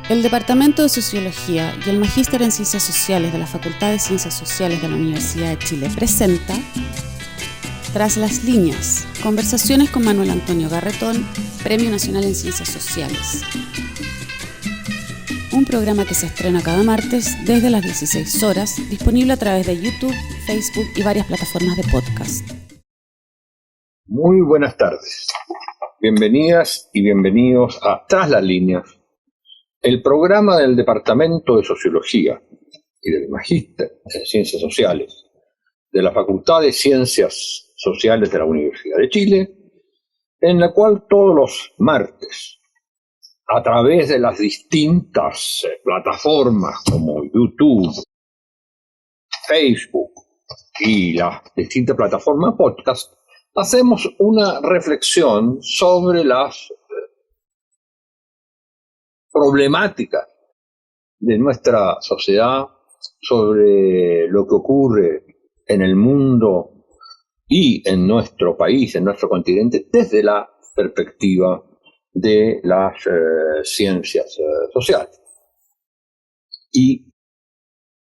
El Departamento de Sociología y el Magíster en Ciencias Sociales de la Facultad de Ciencias Sociales de la Universidad de Chile presenta Tras las líneas, conversaciones con Manuel Antonio Garretón, Premio Nacional en Ciencias Sociales. Un programa que se estrena cada martes desde las 16 horas, disponible a través de YouTube, Facebook y varias plataformas de podcast. Muy buenas tardes. Bienvenidas y bienvenidos a Tras las líneas, el programa del Departamento de Sociología y del Magíster en Ciencias Sociales de la Facultad de Ciencias Sociales de la Universidad de Chile, en la cual todos los martes, a través de las distintas plataformas como YouTube, Facebook y las distintas plataformas podcast, hacemos una reflexión sobre las problemáticas de nuestra sociedad, sobre lo que ocurre en el mundo y en nuestro país, en nuestro continente, desde la perspectiva de las ciencias sociales. Y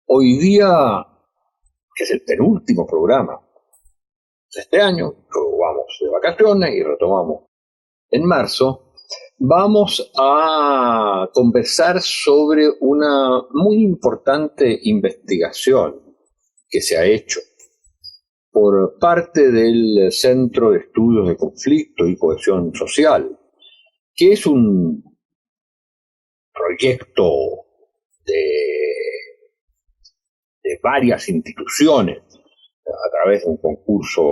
hoy día, que es el penúltimo programa de este año, luego vamos de vacaciones y retomamos en marzo, vamos a conversar sobre una muy importante investigación que se ha hecho por parte del Centro de Estudios de Conflicto y Cohesión Social, que es un proyecto de varias instituciones a través de un concurso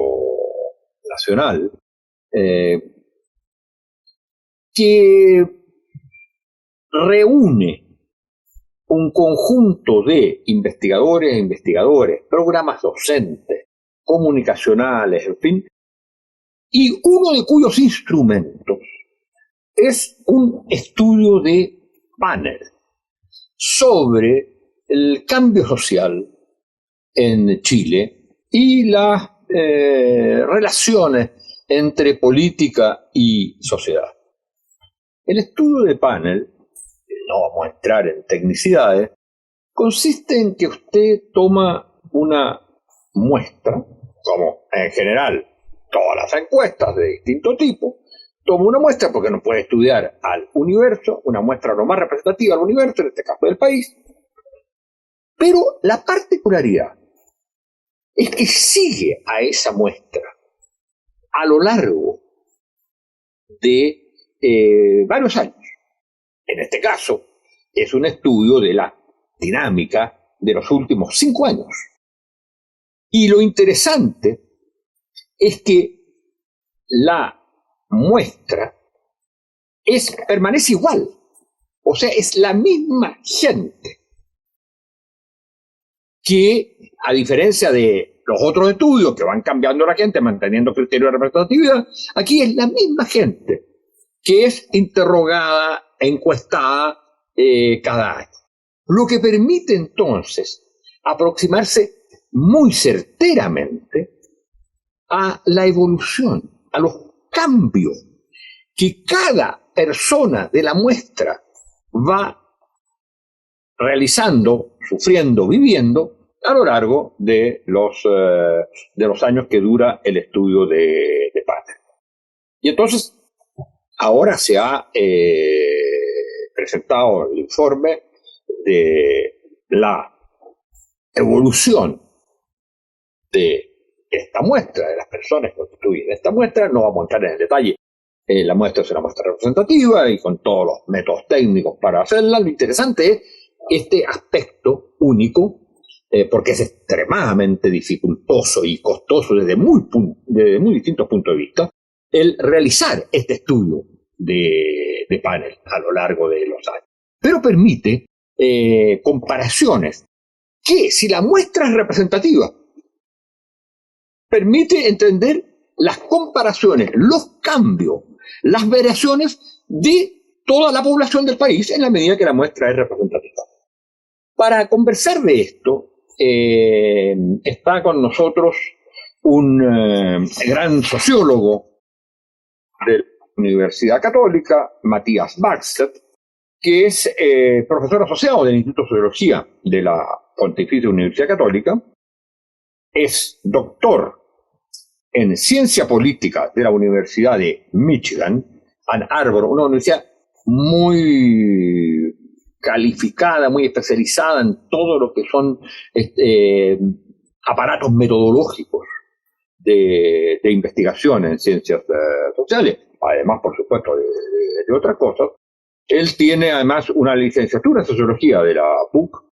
nacional, que reúne un conjunto de investigadores e investigadores, programas docentes, comunicacionales, en fin, y uno de cuyos instrumentos es un estudio de panel sobre el cambio social en Chile y las relaciones entre política y sociedad. El estudio de panel, no vamos a entrar en tecnicidades, consiste en que usted toma una muestra, como en general todas las encuestas de distinto tipo, toma una muestra porque no puede estudiar al universo, una muestra lo más representativa al universo, en este caso del país, pero la particularidad es que sigue a esa muestra a lo largo de varios años. En este caso, es un estudio de la dinámica de los últimos 5 años. Y lo interesante es que la muestra permanece igual. O sea, es la misma gente que, a diferencia de los otros estudios que van cambiando la gente, manteniendo criterios de representatividad, aquí es la misma gente que es interrogada, encuestada cada año. Lo que permite entonces aproximarse muy certeramente a la evolución, a los cambios que cada persona de la muestra va realizando, sufriendo, viviendo a lo largo de los años que dura el estudio de panel. Y entonces, ahora se ha presentado el informe de la evolución de esta muestra, de las personas que constituyen esta muestra. No vamos a entrar en el detalle. La muestra es una muestra representativa y con todos los métodos técnicos para hacerla. Lo interesante es este aspecto único, porque es extremadamente dificultoso y costoso desde muy distintos puntos de vista, el realizar este estudio de panel a lo largo de los años. Pero permite comparaciones que, si la muestra es representativa, permite entender las comparaciones, los cambios, las variaciones de toda la población del país en la medida que la muestra es representativa. Para conversar de esto, está con nosotros un gran sociólogo de la Universidad Católica, Matías Bäckstedt, que es profesor asociado del Instituto de Sociología de la Pontificia Universidad Católica, es doctor en Ciencia Política de la Universidad de Michigan, Ann Arbor, una universidad muy calificada, muy especializada en todo lo que son aparatos metodológicos de investigación en ciencias sociales, además, por supuesto, de otras cosas. Él tiene además una licenciatura en Sociología de la PUC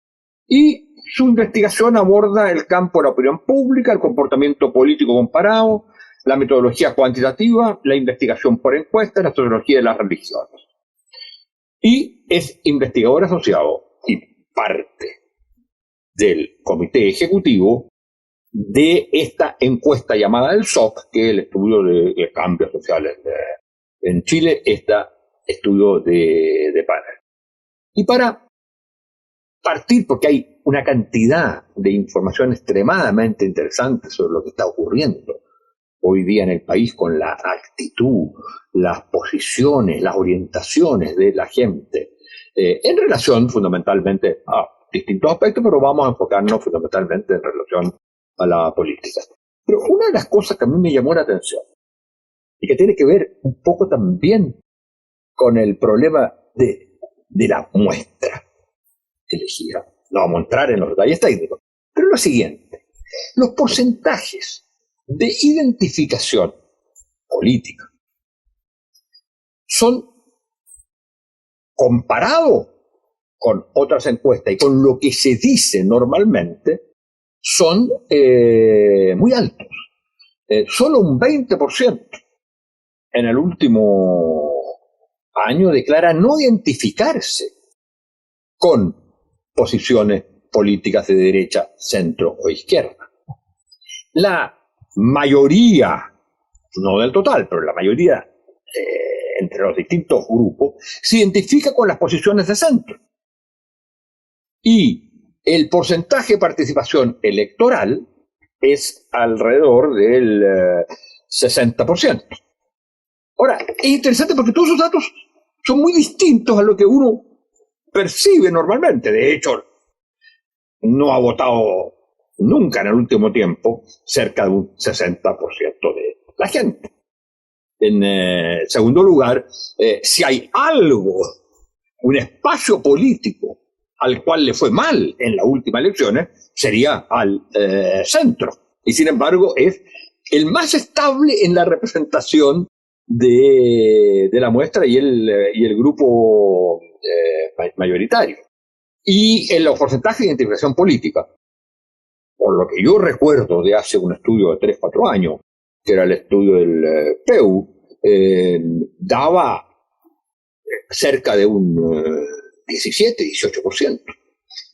y su investigación aborda el campo de la opinión pública, el comportamiento político comparado, la metodología cuantitativa, la investigación por encuestas, la sociología de las religiones. Y es investigador asociado y parte del comité ejecutivo de esta encuesta llamada el SOC, que es el estudio de cambios sociales en Chile, este estudio de panel. Y para partir, porque hay una cantidad de información extremadamente interesante sobre lo que está ocurriendo hoy día en el país con la actitud, las posiciones, las orientaciones de la gente, en relación fundamentalmente a distintos aspectos, pero vamos a enfocarnos fundamentalmente en relación a la política. Pero una de las cosas que a mí me llamó la atención y que tiene que ver un poco también con el problema de la muestra elegida. No vamos a entrar en los detalles técnicos, pero lo siguiente, los porcentajes de identificación política son comparados con otras encuestas y con lo que se dice normalmente, son muy altos. Solo un 20% en el último año declara no identificarse con posiciones políticas de derecha, centro o izquierda. La mayoría, no del total, pero la mayoría entre los distintos grupos, se identifica con las posiciones de centro. Y el porcentaje de participación electoral es alrededor del 60%. Ahora, es interesante porque todos esos datos son muy distintos a lo que uno percibe normalmente. De hecho, no ha votado nunca en el último tiempo cerca de un 60% de la gente. En segundo lugar, si hay algo, un espacio político al cual le fue mal en las últimas elecciones, sería al centro. Y sin embargo, es el más estable en la representación de la muestra y el grupo mayoritario. Y en los porcentajes de identificación política, por lo que yo recuerdo de hace un estudio de 3-4 años, que era el estudio del PEU, daba cerca de un 17-18%,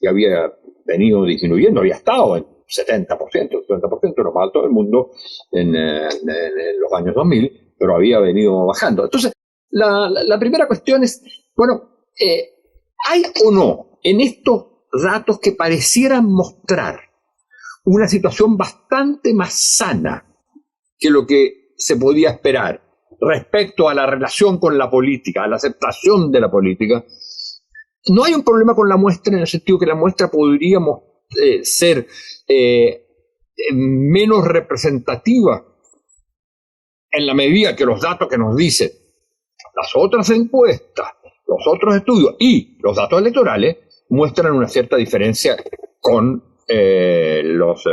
y había venido disminuyendo, había estado en 70%, 70%, lo más alto del mundo en los años 2000, pero había venido bajando. Entonces, la primera cuestión es, bueno, ¿hay o no en estos datos que parecieran mostrar una situación bastante más sana que lo que se podía esperar respecto a la relación con la política, a la aceptación de la política? No hay un problema con la muestra en el sentido que la muestra podría ser menos representativa en la medida que los datos que nos dicen las otras encuestas, los otros estudios y los datos electorales muestran una cierta diferencia con los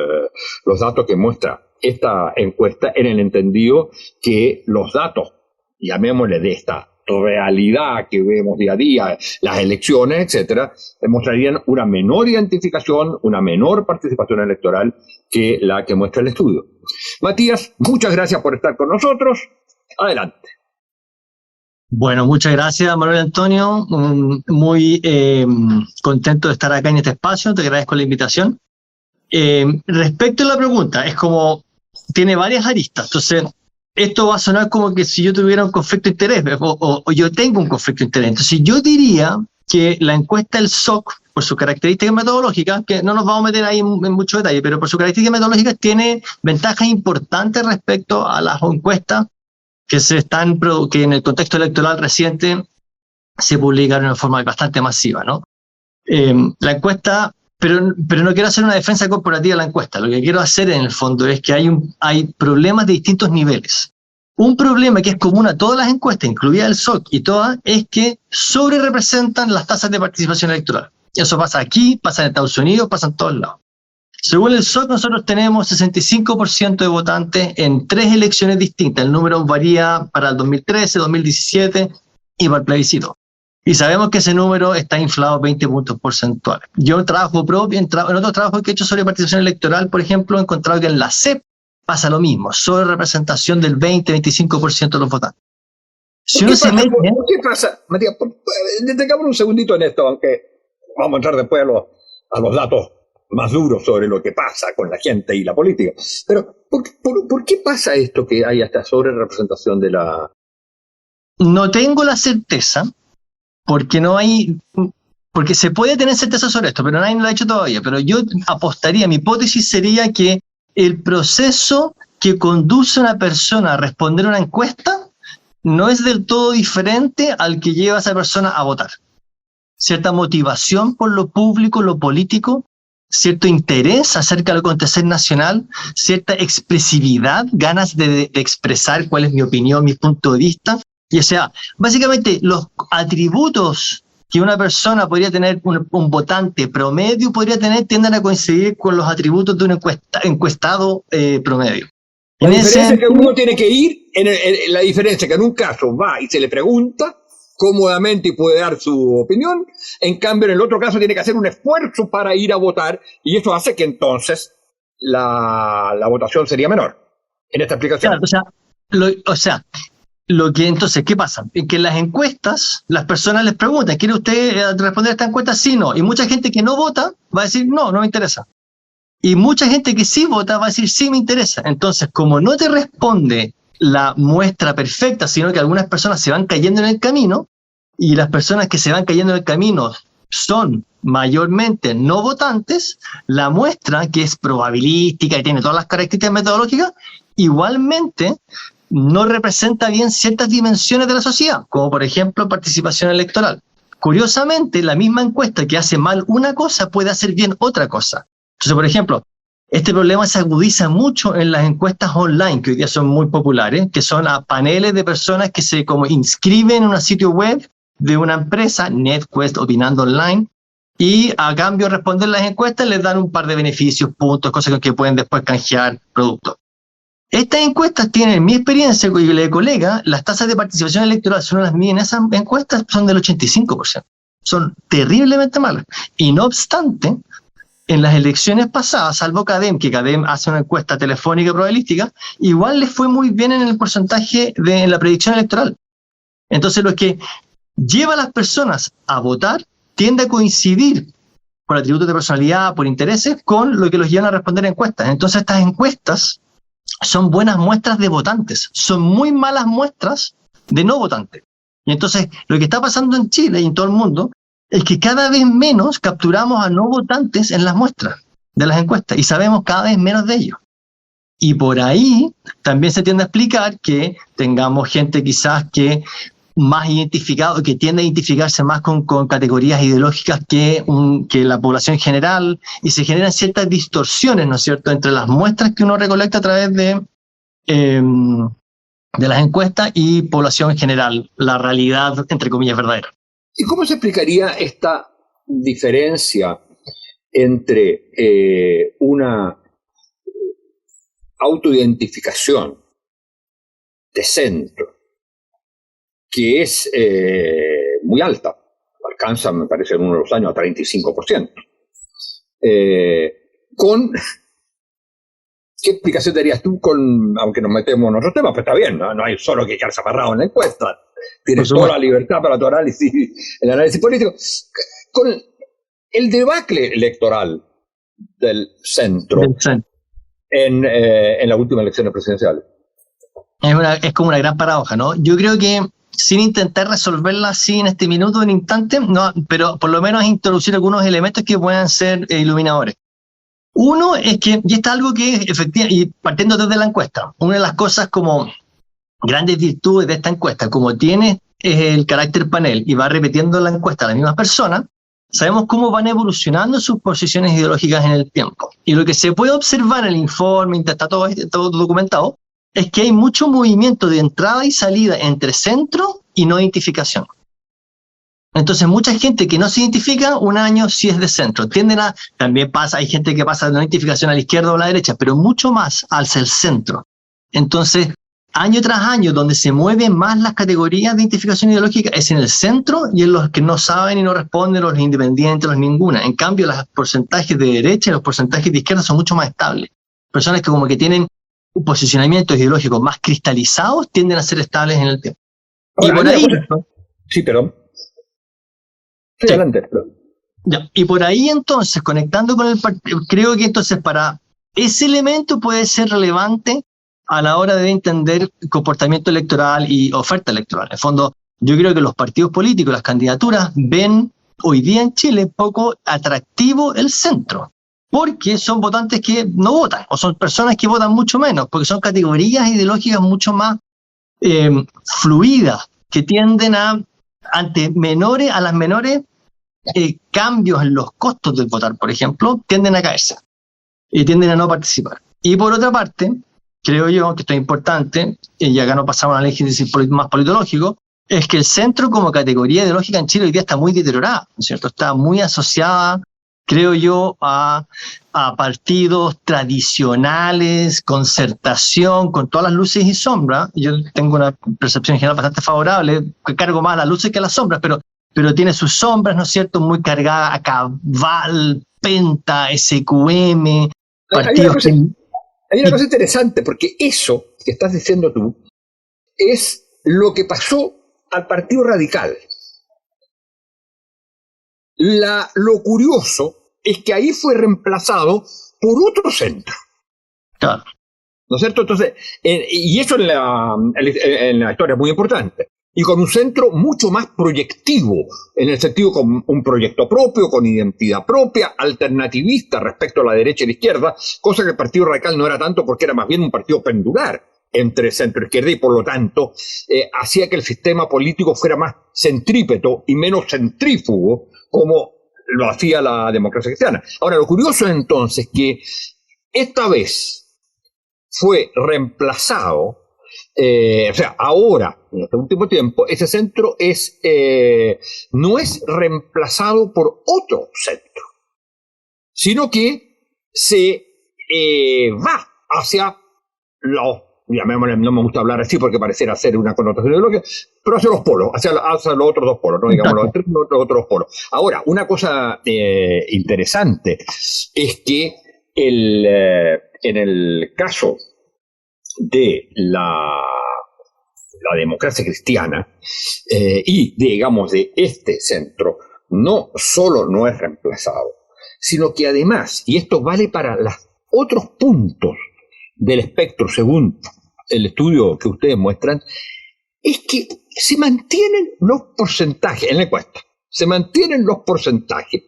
datos que muestra esta encuesta, en el entendido que los datos, llamémosle, de esta realidad que vemos día a día, las elecciones, etcétera, demostrarían una menor identificación, una menor participación electoral que la que muestra el estudio. Matías, muchas gracias por estar con nosotros. Adelante. Bueno, muchas gracias, Manuel Antonio. Muy contento de estar acá en este espacio. Te agradezco la invitación. Respecto a la pregunta, es como, tiene varias aristas. Entonces, esto va a sonar como que si yo tuviera un conflicto de interés o yo tengo un conflicto de interés. Entonces, yo diría que la encuesta del SOC, por su característica metodológica, que no nos vamos a meter ahí en mucho detalle, pero por su característica metodológica tiene ventajas importantes respecto a las encuestas que en el contexto electoral reciente se publicaron en forma bastante masiva, ¿no? La encuesta, pero no quiero hacer una defensa corporativa de la encuesta. Lo que quiero hacer en el fondo es que hay problemas de distintos niveles. Un problema que es común a todas las encuestas, incluida el SOC y todas, es que sobrerepresentan las tasas de participación electoral. Eso pasa aquí, pasa en Estados Unidos, pasa en todos lados. Según el SOC, nosotros tenemos 65% de votantes en 3 elecciones distintas. El número varía para el 2013, 2017 y para el plebiscito. Y sabemos que ese número está inflado 20 puntos porcentuales. Yo trabajo propio, en otros trabajos que he hecho sobre participación electoral, por ejemplo, he encontrado que en la CEP pasa lo mismo, sobre representación del 20-25% de los votantes. ¿Por qué pasa? Matías, detengamos un segundito en esto, aunque vamos a entrar después a los datos más duros sobre lo que pasa con la gente y la política. Pero, ¿por qué pasa esto que hay esta sobre representación de la...? No tengo la certeza, porque se puede tener certeza sobre esto, pero nadie lo ha hecho todavía. Pero yo apostaría, mi hipótesis sería que el proceso que conduce a una persona a responder una encuesta no es del todo diferente al que lleva a esa persona a votar. Cierta motivación por lo público, lo político, cierto interés acerca del acontecer nacional, cierta expresividad, ganas de expresar cuál es mi opinión, mi punto de vista. Y o sea, básicamente los atributos que una persona podría tener, un votante promedio podría tener, tienden a coincidir con los atributos de un encuestado promedio. La diferencia es que uno tiene que ir, la diferencia que en un caso va y se le pregunta cómodamente y puede dar su opinión, en cambio en el otro caso tiene que hacer un esfuerzo para ir a votar, y eso hace que entonces la votación sería menor en esta explicación. Claro, lo que entonces, ¿qué pasa? Que en las encuestas, las personas les preguntan, ¿quiere usted responder a esta encuesta? Sí, no. Y mucha gente que no vota va a decir, no me interesa. Y mucha gente que sí vota va a decir, sí me interesa. Entonces, como no te responde la muestra perfecta, sino que algunas personas se van cayendo en el camino, y las personas que se van cayendo en el camino son mayormente no votantes, la muestra, que es probabilística y tiene todas las características metodológicas, igualmente no representa bien ciertas dimensiones de la sociedad, como por ejemplo participación electoral. Curiosamente, la misma encuesta que hace mal una cosa puede hacer bien otra cosa. Entonces, por ejemplo, este problema se agudiza mucho en las encuestas online, que hoy día son muy populares, que son a paneles de personas que se como inscriben en un sitio web de una empresa, NetQuest, Opinando Online, y a cambio de responder las encuestas les dan un par de beneficios, puntos, cosas con que pueden después canjear productos. Estas encuestas tienen, en mi experiencia y la de colega, las tasas de participación electoral, si uno las mide en esas encuestas, son del 85%. Son terriblemente malas. Y no obstante, en las elecciones pasadas, salvo CADEM, que CADEM hace una encuesta telefónica probabilística, igual les fue muy bien en el porcentaje en la predicción electoral. Entonces, lo que lleva a las personas a votar tiende a coincidir por atributos de personalidad, por intereses, con lo que los llevan a responder encuestas. Entonces, estas encuestas son buenas muestras de votantes, son muy malas muestras de no votantes. Y entonces, lo que está pasando en Chile y en todo el mundo es que cada vez menos capturamos a no votantes en las muestras de las encuestas y sabemos cada vez menos de ellos. Y por ahí también se tiende a explicar que tengamos gente quizás que más identificado, que tiende a identificarse más con categorías ideológicas que la población en general, y se generan ciertas distorsiones, ¿no es cierto?, entre las muestras que uno recolecta a través de las encuestas y población en general, la realidad, entre comillas, verdadera. ¿Y cómo se explicaría esta diferencia entre una autoidentificación de centro, que es muy alta, alcanza, me parece, en uno de los años a 35%, ¿qué explicación darías tú aunque nos metemos en otros temas, pero está bien, no hay solo que quedarse amarrado en la encuesta, tienes toda la libertad para tu análisis, el análisis político, con el debacle electoral del centro en las últimas elecciones presidenciales? Es como una gran paradoja, ¿no? Yo creo que sin intentar resolverla así en este minuto, en instante, no, pero por lo menos introducir algunos elementos que puedan ser iluminadores. Uno es que, y esto es algo que efectivamente, y partiendo desde la encuesta, una de las cosas como grandes virtudes de esta encuesta, como tiene el carácter panel y va repitiendo la encuesta a las mismas personas, sabemos cómo van evolucionando sus posiciones ideológicas en el tiempo. Y lo que se puede observar en el informe, está todo documentado, es que hay mucho movimiento de entrada y salida entre centro y no identificación. Entonces, mucha gente que no se identifica, un año sí es de centro. También pasa, hay gente que pasa de una identificación a la izquierda o a la derecha, pero mucho más hacia el centro. Entonces, año tras año, donde se mueven más las categorías de identificación ideológica es en el centro y en los que no saben y no responden, los independientes, los ninguna. En cambio, los porcentajes de derecha y los porcentajes de izquierda son mucho más estables. Personas que como que tienen posicionamientos ideológicos más cristalizados tienden a ser estables en el tiempo. Ahora, y por ahí... Sí, perdón. Sí, sí. adelante. Ya, y por ahí entonces, conectando con el partido, creo que entonces para ese elemento puede ser relevante a la hora de entender comportamiento electoral y oferta electoral. En el fondo, yo creo que los partidos políticos, las candidaturas, ven hoy día en Chile poco atractivo el centro, porque son votantes que no votan, o son personas que votan mucho menos, porque son categorías ideológicas mucho más fluidas, que tienden a las menores cambios en los costos del votar, por ejemplo, tienden a caerse y tienden a no participar. Y por otra parte, creo yo que esto es importante, y acá no pasamos a un análisis más politológico, es que el centro como categoría ideológica en Chile hoy día está muy deteriorada, ¿no es cierto? Está muy asociada, creo yo, a partidos tradicionales, concertación, con todas las luces y sombras. Yo tengo una percepción general bastante favorable, que cargo más a las luces que a las sombras, pero tiene sus sombras, ¿no es cierto?, muy cargadas a Cabal, Penta, SQM, partidos... Hay una cosa interesante, porque eso que estás diciendo tú es lo que pasó al Partido Radical. Lo curioso es que ahí fue reemplazado por otro centro. Claro. ¿No es cierto? Entonces, y eso en la historia es muy importante. Y con un centro mucho más proyectivo, en el sentido con un proyecto propio, con identidad propia, alternativista respecto a la derecha y la izquierda, cosa que el Partido Radical no era tanto porque era más bien un partido pendular entre centro e izquierda y por lo tanto hacía que el sistema político fuera más centrípeto y menos centrífugo como lo hacía la democracia cristiana. Ahora, lo curioso es entonces que esta vez fue reemplazado. O sea, ahora, en este último tiempo, ese centro no es reemplazado por otro centro, sino que se va hacia no me gusta hablar así porque pareciera ser una connotación ideológica, pero hacia los polos, hacia los otros dos polos, no digamos los otros polos. Ahora, una cosa interesante es que en el caso de la democracia cristiana y, digamos, de este centro, no solo no es reemplazado, sino que además, y esto vale para los otros puntos del espectro, según el estudio que ustedes muestran, es que se mantienen los porcentajes, en la encuesta, se mantienen los porcentajes,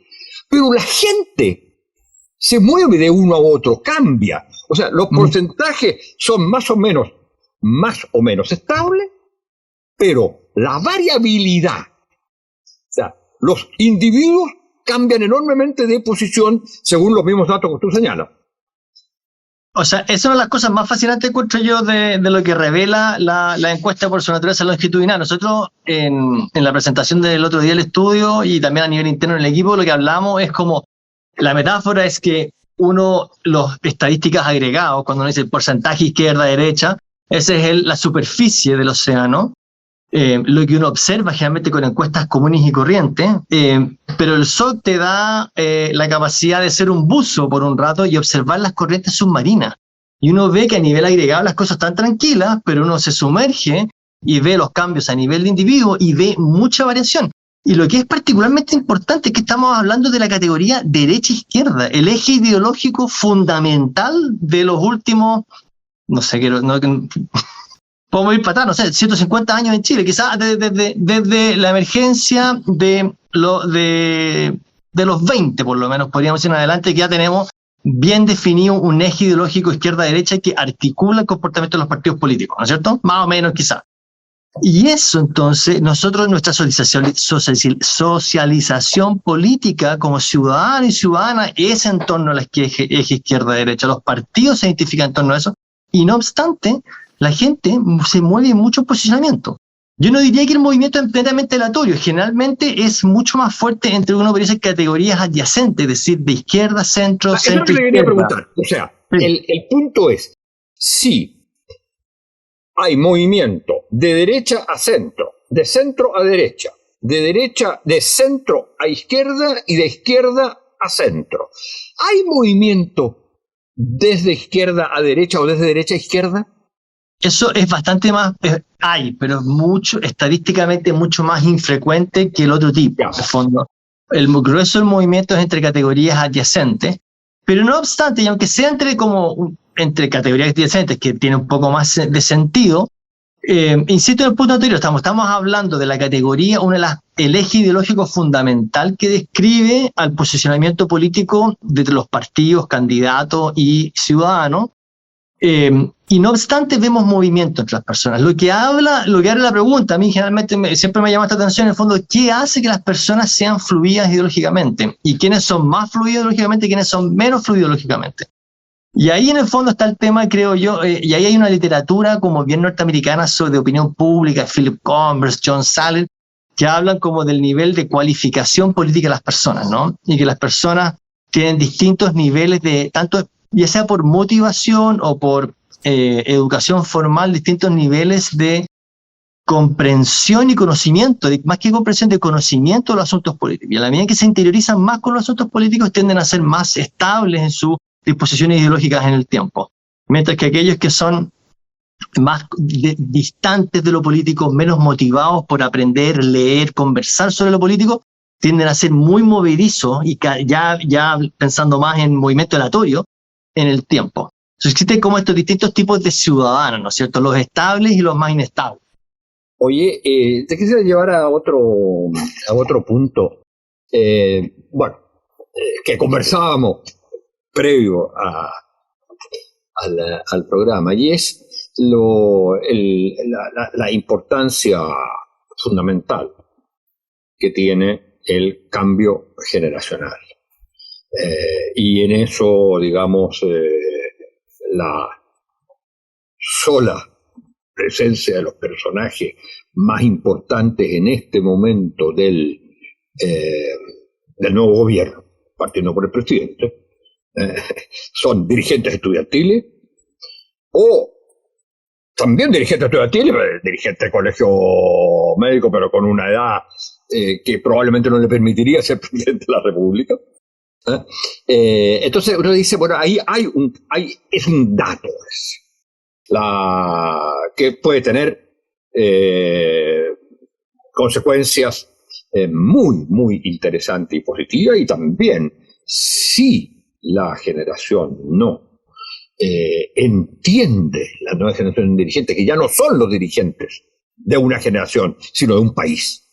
pero la gente se mueve de uno a otro, cambia. O sea, los porcentajes son más o menos estables, pero la variabilidad, o sea, los individuos cambian enormemente de posición según los mismos datos que tú señalas. O sea, esa es una de las cosas más fascinantes, encuentro yo, de lo que revela la encuesta por su naturaleza longitudinal. Nosotros, en la presentación del otro día del estudio y también a nivel interno en el equipo, lo que hablamos es como, la metáfora es que los estadísticas agregados, cuando uno dice el porcentaje izquierda-derecha, esa es la superficie del océano, lo que uno observa generalmente con encuestas comunes y corrientes, pero el sol te da la capacidad de ser un buzo por un rato y observar las corrientes submarinas. Y uno ve que a nivel agregado las cosas están tranquilas, pero uno se sumerge y ve los cambios a nivel de individuo y ve mucha variación. Y lo que es particularmente importante es que estamos hablando de la categoría derecha-izquierda, el eje ideológico fundamental de los últimos, no sé, podemos ir para atrás, no sé, 150 años en Chile, quizás desde la emergencia de los 20, por lo menos, podríamos decir en adelante, que ya tenemos bien definido un eje ideológico izquierda-derecha que articula el comportamiento de los partidos políticos, ¿no es cierto? Más o menos, quizás. Y eso entonces, nosotros nuestra socialización política como ciudadano y ciudadana es en torno al eje izquierda-derecha. Los partidos se identifican en torno a eso y no obstante, la gente se mueve en mucho posicionamiento. Yo no diría que el movimiento es enteramente aleatorio, generalmente es mucho más fuerte entre uno de categorías adyacentes, es decir, de izquierda, centro, centro, izquierda. Eso es lo que le quería preguntar. O sea, sí. el punto es, si hay movimiento de derecha a centro a derecha, de centro a izquierda y de izquierda a centro. ¿Hay movimiento desde izquierda a derecha o desde derecha a izquierda? Eso es bastante más, pero estadísticamente mucho más infrecuente que el otro tipo. En el fondo, el grueso del movimiento es entre categorías adyacentes, pero no obstante, y aunque sea entre categorías adyacentes que tiene un poco más de sentido, insisto en el punto anterior, estamos hablando de la categoría, el eje ideológico fundamental que describe al posicionamiento político de los partidos, candidatos y ciudadanos, y no obstante vemos movimiento entre las personas. Lo que habla la pregunta, a mí generalmente siempre me llama esta atención en el fondo, ¿qué hace que las personas sean fluidas ideológicamente? ¿Y quiénes son más fluidos ideológicamente y quiénes son menos fluidos ideológicamente? Y ahí en el fondo está el tema, creo yo, y ahí hay una literatura como bien norteamericana de opinión pública, Philip Converse, John Sallett, que hablan como del nivel de cualificación política de las personas, ¿no? Y que las personas tienen distintos niveles de, tanto ya sea por motivación o por educación formal, distintos niveles de comprensión y conocimiento, más que comprensión, de conocimiento de los asuntos políticos. Y a la medida que se interiorizan más con los asuntos políticos, tienden a ser más estables en sus disposiciones ideológicas en el tiempo. Mientras que aquellos que son más distantes de lo político, menos motivados por aprender, leer, conversar sobre lo político, tienden a ser muy movedizos y ya pensando más en movimiento aleatorio en el tiempo. Entonces existen como estos distintos tipos de ciudadanos, ¿no es cierto? Los estables y los más inestables. Oye, te quisiera llevar a otro punto. Que conversábamos previo al programa, y es la importancia fundamental que tiene el cambio generacional. Y en eso, digamos, la sola presencia de los personajes más importantes en este momento del nuevo gobierno, partiendo por el presidente, son dirigentes estudiantiles o también dirigentes estudiantiles, dirigentes de colegio médico, pero con una edad que probablemente no le permitiría ser presidente de la República. Entonces uno dice, bueno, ahí es un dato que puede tener consecuencias muy, muy interesantes y positivas, y también si la generación no entiende, la nueva generación de dirigentes, que ya no son los dirigentes de una generación, sino de un país.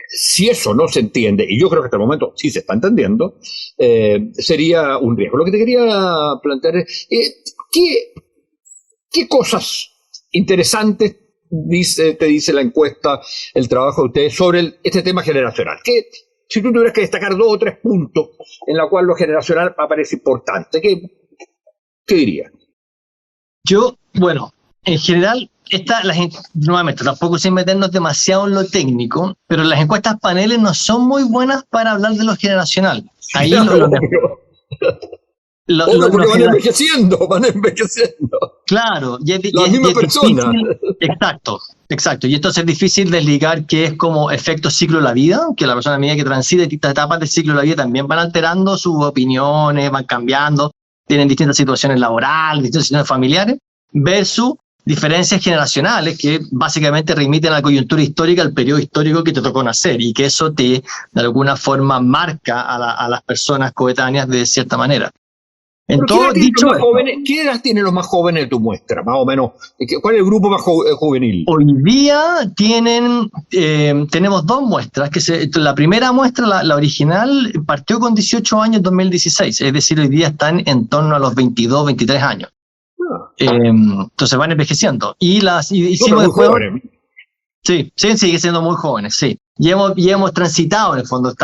Si eso no se entiende, y yo creo que hasta el momento sí se está entendiendo, sería un riesgo. Lo que te quería plantear es, ¿qué cosas interesantes te dice la encuesta, el trabajo de ustedes sobre este tema generacional? Si tú tuvieras que destacar 2 o 3 puntos en la cual lo generacional aparece importante, ¿qué dirías? En general, nuevamente, tampoco sin meternos demasiado en lo técnico, pero las encuestas paneles no son muy buenas para hablar de lo generacional. Ahí porque van envejeciendo. Claro. Las mismas personas. Exacto. Y entonces es difícil desligar que es como efecto ciclo de la vida, que la persona a medida que transita distintas etapas del ciclo de la vida también van alterando sus opiniones, van cambiando, tienen distintas situaciones laborales, distintas situaciones familiares, versus diferencias generacionales que básicamente remiten a la coyuntura histórica, al periodo histórico que te tocó nacer, y que eso de alguna forma marca a las personas coetáneas de cierta manera. ¿Qué edad tienen los más jóvenes de tu muestra, más o menos? ¿Cuál es el grupo más juvenil? Hoy día tenemos 2 muestras. La primera muestra, la original, partió con 18 años en 2016, es decir, hoy día están en torno a los 22, 23 años. Entonces van envejeciendo. Y hicimos después... Sí, sigue siendo muy jóvenes, sí. Y hemos transitado, en el fondo,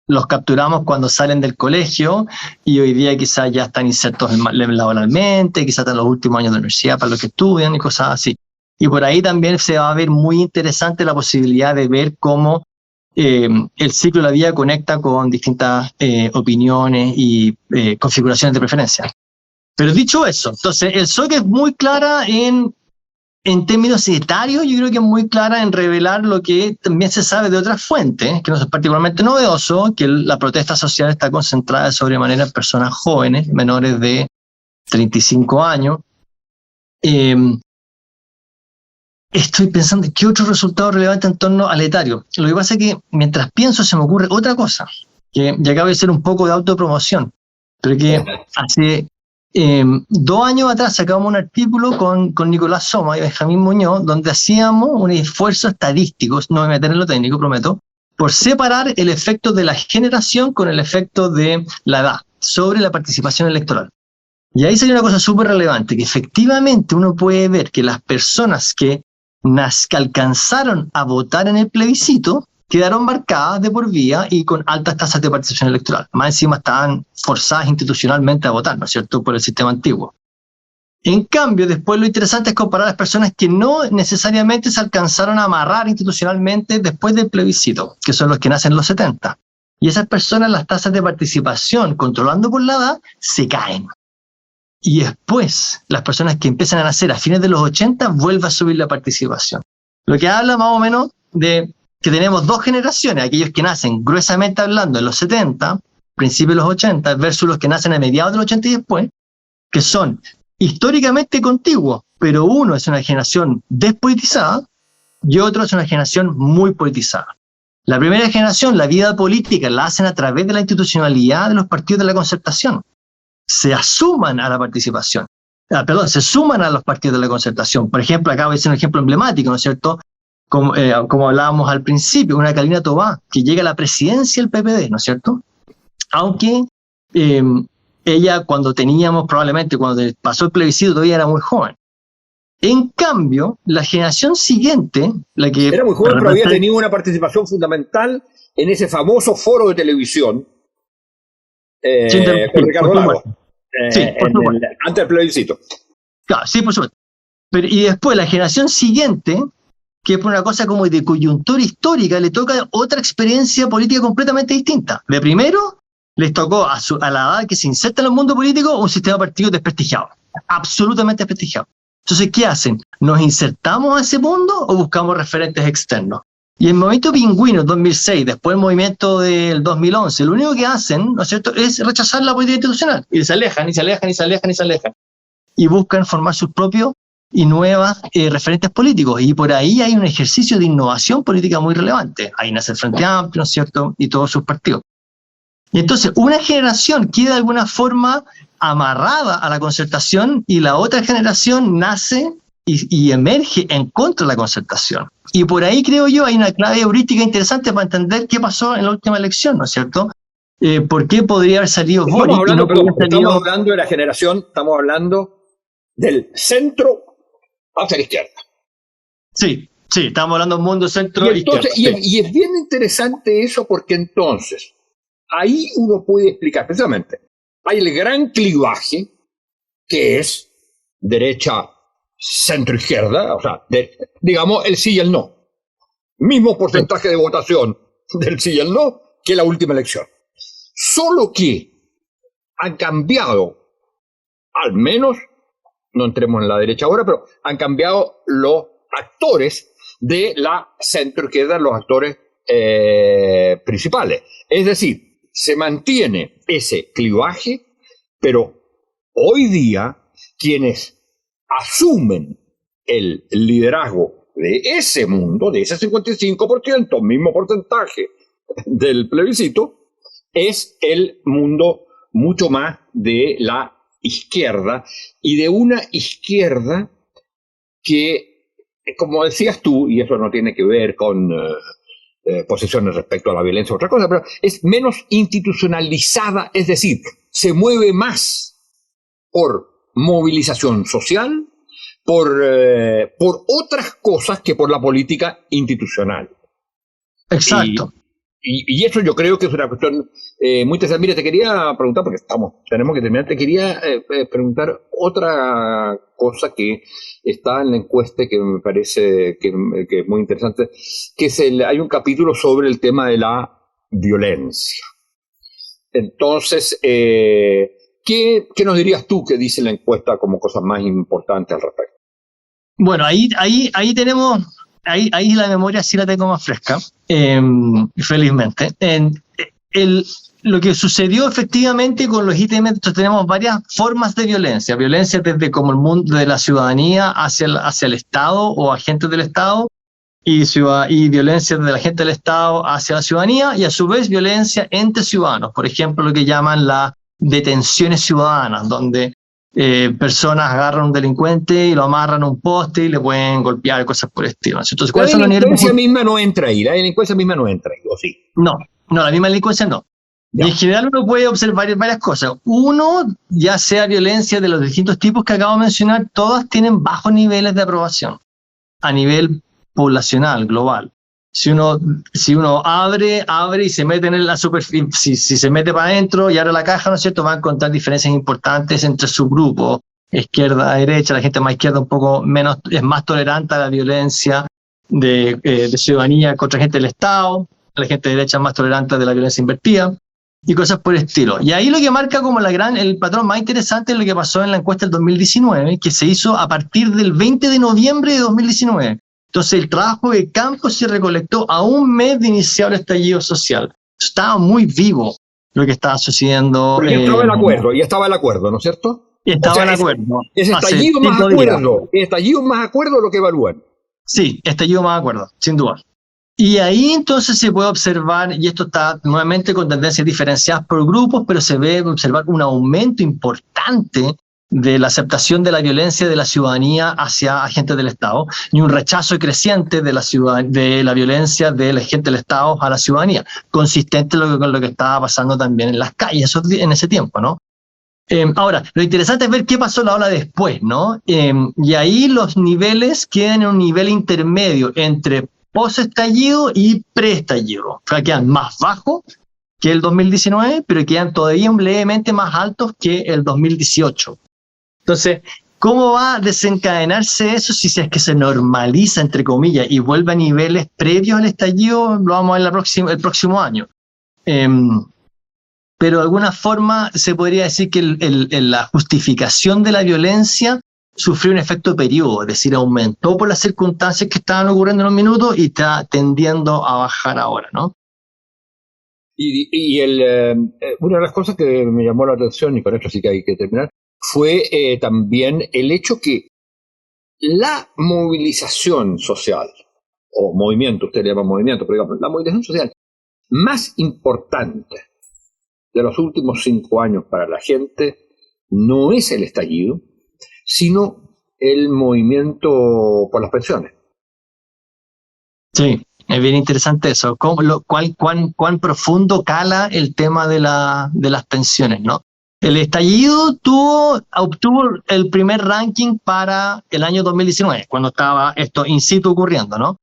los capturamos cuando salen del colegio y hoy día quizás ya están insertos laboralmente, quizás están en los últimos años de universidad para los que estudian y cosas así. Y por ahí también se va a ver muy interesante la posibilidad de ver cómo el ciclo de la vida conecta con distintas opiniones y configuraciones de preferencia. Pero dicho eso, entonces el SOC es muy clara en términos etarios, yo creo que es muy clara en revelar lo que también se sabe de otras fuentes, que no es particularmente novedoso, que la protesta social está concentrada de sobremanera en personas jóvenes, menores de 35 años. Estoy pensando qué otro resultado relevante en torno al etario. Lo que pasa es que mientras pienso se me ocurre otra cosa, que ya acabo de hacer un poco de autopromoción, pero que hace 2 años atrás sacamos un artículo con Nicolás Soma y Benjamín Muñoz, donde hacíamos un esfuerzo estadístico, no me voy a meter en lo técnico, prometo, por separar el efecto de la generación con el efecto de la edad sobre la participación electoral. Y ahí salió una cosa súper relevante, que efectivamente uno puede ver que las personas que alcanzaron a votar en el plebiscito quedaron marcadas de por vida y con altas tasas de participación electoral. Más encima estaban forzadas institucionalmente a votar, ¿no es cierto?, por el sistema antiguo. En cambio, después lo interesante es comparar a las personas que no necesariamente se alcanzaron a amarrar institucionalmente después del plebiscito, que son los que nacen en los 70. Y esas personas, las tasas de participación, controlando por la edad, se caen. Y después, las personas que empiezan a nacer a fines de los 80, vuelve a subir la participación. Lo que habla más o menos de que tenemos 2 generaciones, aquellos que nacen gruesamente hablando en los 70, principios de los 80, versus los que nacen a mediados de los 80 y después, que son históricamente contiguos, pero uno es una generación despolitizada y otro es una generación muy politizada. La primera generación, la vida política, la hacen a través de la institucionalidad de los partidos de la Concertación. Se asuman a la participación. Se suman a los partidos de la Concertación. Por ejemplo, acá voy a decir un ejemplo emblemático, ¿no es cierto?, como hablábamos al principio, una Carolina Tobá, que llega a la presidencia del PPD, ¿no es cierto? Aunque ella cuando pasó el plebiscito todavía era muy joven. En cambio, la generación siguiente, la que... Era muy joven, pero había tenido una participación fundamental en ese famoso foro de televisión con Ricardo Lagos, antes del plebiscito. Claro, sí, por supuesto. Y después la generación siguiente, que por una cosa como de coyuntura histórica, le toca otra experiencia política completamente distinta. De primero, les tocó a la edad que se inserta en el mundo político un sistema de partidos desprestigiado, absolutamente desprestigiado. Entonces, ¿qué hacen? ¿Nos insertamos a ese mundo o buscamos referentes externos? Y el movimiento Pingüino, 2006, después el movimiento del 2011, lo único que hacen, ¿no es cierto?, es rechazar la política institucional. Y se alejan, y se alejan, y se alejan, y se alejan. Y buscan formar sus propios y nuevas referentes políticos. Y por ahí hay un ejercicio de innovación política muy relevante. Ahí nace el Frente Amplio, ¿no es cierto?, y todos sus partidos. Y entonces una generación queda de alguna forma amarrada a la Concertación y la otra generación nace y emerge en contra de la Concertación. Y por ahí, creo yo, hay una clave heurística interesante para entender qué pasó en la última elección, ¿no es cierto? ¿Por qué podría haber salido Boric? Estamos hablando de la generación, estamos hablando del centro hacia la izquierda. Sí, estamos hablando de un mundo centro izquierda. Y es bien interesante eso, porque entonces ahí uno puede explicar precisamente, hay el gran clivaje que es derecha centro-izquierda, o sea, digamos el sí y el no. Mismo porcentaje de votación del sí y el no que la última elección. Solo que han cambiado, al menos, no entremos en la derecha ahora, pero han cambiado los actores de la centro-izquierda, los actores principales. Es decir, se mantiene ese clivaje, pero hoy día quienes asumen el liderazgo de ese mundo, de ese 55%, mismo porcentaje del plebiscito, es el mundo mucho más de la izquierda, y de una izquierda que, como decías tú, y eso no tiene que ver con posiciones respecto a la violencia o otra cosa, pero es menos institucionalizada, es decir, se mueve más por movilización social, por otras cosas que por la política institucional. Exacto. Y eso yo creo que es una cuestión muy interesante. Mira, te quería preguntar, porque tenemos que terminar, te quería preguntar otra cosa que está en la encuesta que me parece que es muy interesante, que es hay un capítulo sobre el tema de la violencia. Entonces, ¿qué nos dirías tú que dice la encuesta como cosas más importantes al respecto? Bueno, ahí tenemos, ahí la memoria sí la tengo más fresca, felizmente. Lo que sucedió efectivamente con los ítems, tenemos varias formas de violencia. Violencia desde como el mundo de la ciudadanía hacia el Estado o agentes del Estado, y violencia de la gente del Estado hacia la ciudadanía, y a su vez violencia entre ciudadanos. Por ejemplo, lo que llaman las detenciones ciudadanas, donde personas agarran a un delincuente y lo amarran a un poste y le pueden golpear, cosas por el estilo. Entonces, la delincuencia misma no entra ahí, ¿o sí? No, la misma delincuencia no. Ya. Y en general uno puede observar varias cosas. Uno, ya sea violencia de los distintos tipos que acabo de mencionar, todas tienen bajos niveles de aprobación a nivel poblacional, global. Si uno abre y se mete en la superficie, si se mete para adentro y abre la caja, ¿no es cierto?, va a encontrar diferencias importantes entre subgrupos, izquierda, derecha. La gente más izquierda un poco menos, es más tolerante a la violencia de ciudadanía contra gente del Estado, la gente derecha es más tolerante de la violencia invertida, y cosas por el estilo. Y ahí lo que marca como el patrón más interesante es lo que pasó en la encuesta del 2019, que se hizo a partir del 20 de noviembre de 2019. Entonces el trabajo de campo se recolectó a un mes de iniciar el estallido social. Estaba muy vivo lo que estaba sucediendo. Pero ya estaba el acuerdo, ¿no es cierto? Estaba el acuerdo. Es estallido más acuerdo. Estallido más acuerdo lo que evalúan. Sí, estallido más acuerdo, sin duda. Y ahí entonces se puede observar, y esto está nuevamente con tendencias diferenciadas por grupos, pero se ve observar un aumento importante de la aceptación de la violencia de la ciudadanía hacia agentes del Estado, y un rechazo creciente de la violencia de la gente del Estado a la ciudadanía, consistente con lo que estaba pasando también en las calles en ese tiempo, ¿no? Ahora, lo interesante es ver qué pasó la ola después, ¿no? Y ahí los niveles quedan en un nivel intermedio entre post-estallido y pre-estallido. O sea, quedan más bajos que el 2019, pero quedan todavía levemente más altos que el 2018. Entonces, ¿cómo va a desencadenarse eso si es que se normaliza, entre comillas, y vuelve a niveles previos al estallido? Lo vamos a ver el próximo año. Pero de alguna forma se podría decir que la justificación de la violencia sufrió un efecto periodo, es decir, aumentó por las circunstancias que estaban ocurriendo en los minutos y está tendiendo a bajar ahora, ¿no? Y una de las cosas que me llamó la atención, y con esto sí que hay que terminar, fue también el hecho que la movilización social, o movimiento, usted le llama movimiento, pero digamos, la movilización social más importante de los últimos 5 años para la gente no es el estallido, sino el movimiento por las pensiones. Sí, es bien interesante eso. ¿Cuán profundo cala el tema de las pensiones, ¿no? El estallido obtuvo el primer ranking para el año 2019, cuando estaba esto in situ ocurriendo, ¿no?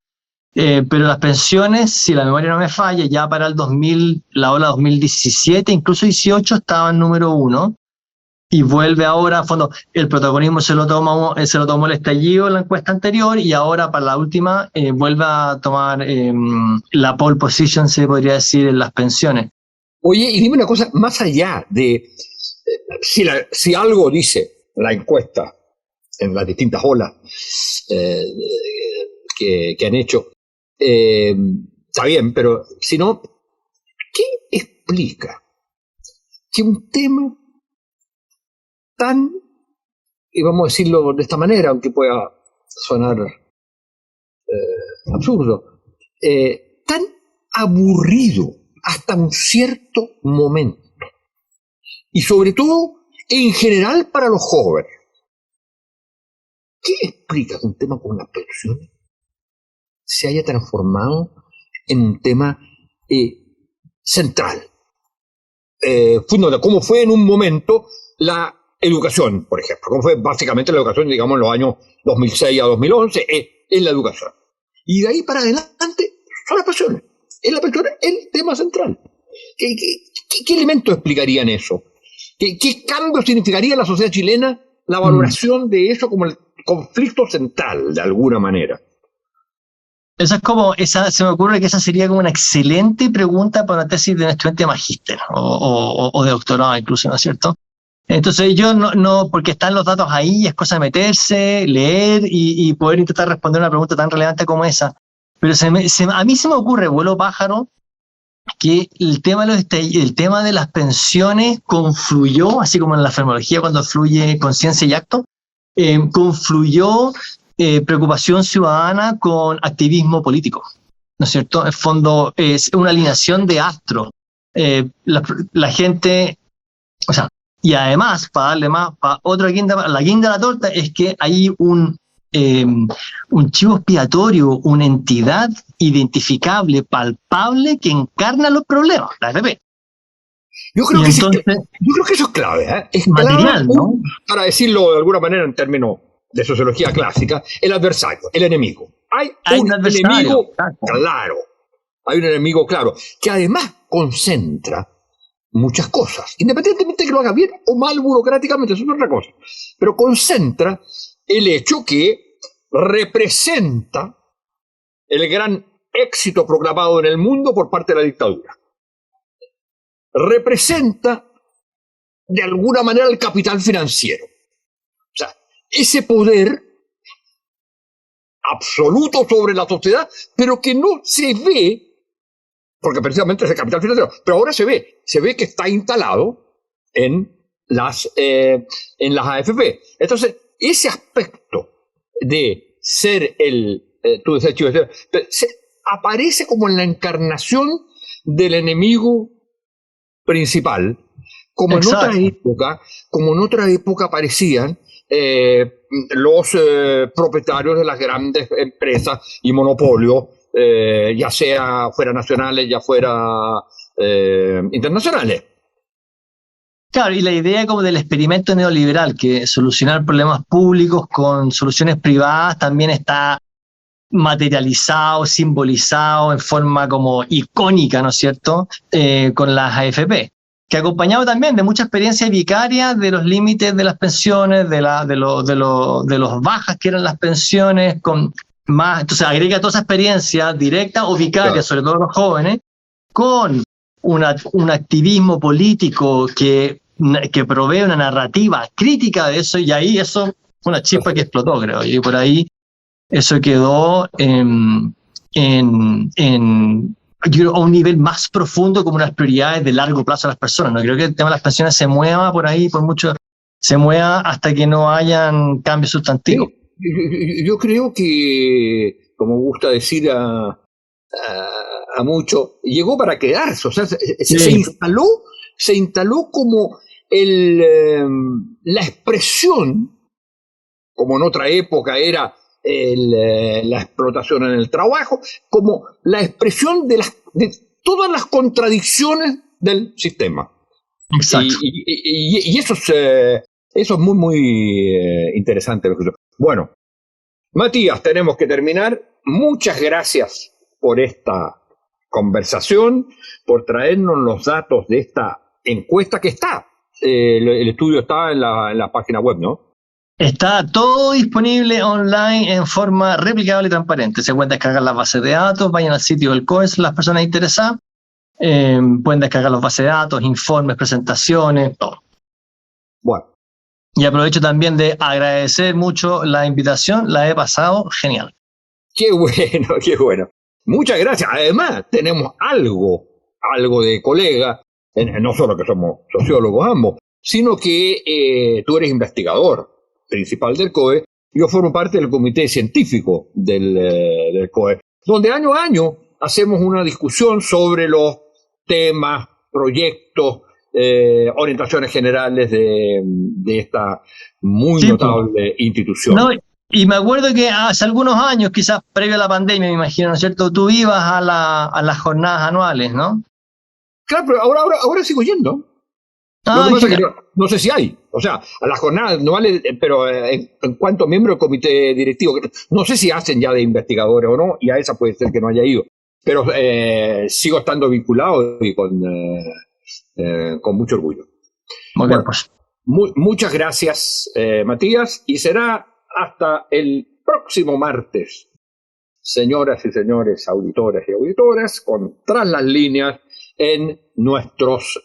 Pero las pensiones, si la memoria no me falla, ya para la ola 2017, incluso 18, estaban número 1. Y vuelve ahora, a fondo, el protagonismo se lo tomó el estallido en la encuesta anterior, y ahora para la última vuelve a tomar la pole position, se podría decir, en las pensiones. Oye, y dime una cosa, más allá de si algo dice la encuesta en las distintas olas que han hecho, está bien, pero si no, ¿qué explica que un tema tan, y vamos a decirlo de esta manera, aunque pueda sonar absurdo, tan aburrido hasta un cierto momento, y sobre todo en general para los jóvenes? ¿Qué explica que un tema como las pensiones se haya transformado en un tema central? Como fue en un momento educación, por ejemplo, como fue básicamente la educación, digamos, en los años 2006 a 2011, es la educación. Y de ahí para adelante son las pensiones. Es la pensión el tema central. ¿Qué elementos explicarían eso? ¿Qué cambio significaría en la sociedad chilena la valoración de eso como el conflicto central, de alguna manera? Esa es como, se me ocurre que esa sería como una excelente pregunta para una tesis de un estudiante de magíster o de doctorado incluso, ¿no es cierto? Entonces yo no, porque están los datos ahí, es cosa de meterse, leer y poder intentar responder una pregunta tan relevante como esa. Pero a mí se me ocurre, vuelo pájaro, que el tema de las pensiones confluyó, así como en la fenomenología cuando fluye conciencia y acto, confluyó preocupación ciudadana con activismo político, ¿no es cierto? En el fondo es una alineación de astros. La gente, o sea, y además, para darle más, la guinda de la torta es que hay un chivo expiatorio, una entidad identificable, palpable, que encarna los problemas, la AFP. Yo creo que eso es clave, ¿eh? Es material, clave, ¿no? Para decirlo de alguna manera en términos de sociología clásica, el adversario, el enemigo. Hay un enemigo claro. Hay un enemigo claro, que además concentra muchas cosas, independientemente de que lo haga bien o mal burocráticamente, eso es otra cosa. Pero concentra el hecho que representa el gran éxito proclamado en el mundo por parte de la dictadura. Representa de alguna manera el capital financiero. O sea, ese poder absoluto sobre la sociedad, pero que no se ve, porque precisamente es el capital financiero, pero ahora se ve que está instalado en las AFP. Entonces, ese aspecto de ser tú decías, Chivo, aparece como en la encarnación del enemigo principal, como en otra época aparecían los propietarios de las grandes empresas y monopolios, ya sea fuera nacionales, ya fuera internacionales. Claro, y la idea como del experimento neoliberal, que solucionar problemas públicos con soluciones privadas también está materializado, simbolizado en forma como icónica, ¿no es cierto?, con las AFP, que acompañado también de mucha experiencia vicaria de los límites de las pensiones, de los bajas que eran las pensiones, con más, entonces agrega toda esa experiencia directa o vicaria, claro, sobre todo los jóvenes, con un activismo político que provee una narrativa crítica de eso, y ahí eso fue una chispa que explotó, creo, y por ahí eso quedó a un nivel más profundo como unas prioridades de largo plazo de las personas. No creo que el tema de las pensiones se mueva por ahí, se mueva hasta que no hayan cambios sustantivos. Yo creo que, como gusta decir a mucho, llegó para quedarse. O sea, se instaló como la expresión, como en otra época era la explotación en el trabajo, como la expresión de todas las contradicciones del sistema. Exacto. Y eso es muy, muy interesante. Bueno, Matías, tenemos que terminar. Muchas gracias por esta conversación, por traernos los datos de esta encuesta que está. El estudio está en la página web, ¿no? Está todo disponible online en forma replicable y transparente. Se pueden descargar las bases de datos, vayan al sitio del COES, las personas interesadas, pueden descargar las bases de datos, informes, presentaciones, todo. Bueno. Y aprovecho también de agradecer mucho la invitación, la he pasado genial. Qué bueno, qué bueno. Muchas gracias. Además, tenemos algo de colega, no solo que somos sociólogos ambos, sino que tú eres investigador principal del COE. Yo formo parte del comité científico del COE, donde año a año hacemos una discusión sobre los temas, proyectos, orientaciones generales de esta muy notable institución. No, y me acuerdo que hace algunos años, quizás previo a la pandemia, me imagino, ¿no es cierto?, tú ibas a las jornadas anuales, ¿no? Claro, pero ahora sigo yendo. Lo que pasa es que no sé si hay. O sea, a las jornadas no vale, pero en cuanto miembro del comité directivo, no sé si hacen ya de investigadores o no, y a esa puede ser que no haya ido. Pero sigo estando vinculado y con mucho orgullo. Muy bien, pues. Muchas gracias, Matías, y será hasta el próximo martes, señoras y señores auditores y auditoras, con Tras las Líneas en nuestros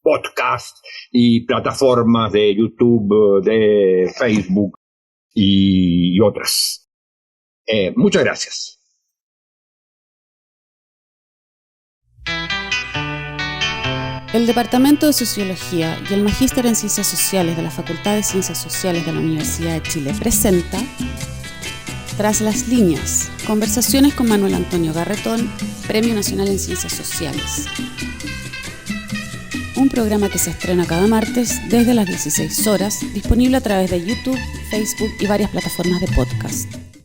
podcasts y plataformas de YouTube, de Facebook y otras. Muchas gracias. El Departamento de Sociología y el Magíster en Ciencias Sociales de la Facultad de Ciencias Sociales de la Universidad de Chile presenta Tras las Líneas, conversaciones con Manuel Antonio Garretón, Premio Nacional en Ciencias Sociales. Un programa que se estrena cada martes desde las 16 horas, disponible a través de YouTube, Facebook y varias plataformas de podcast.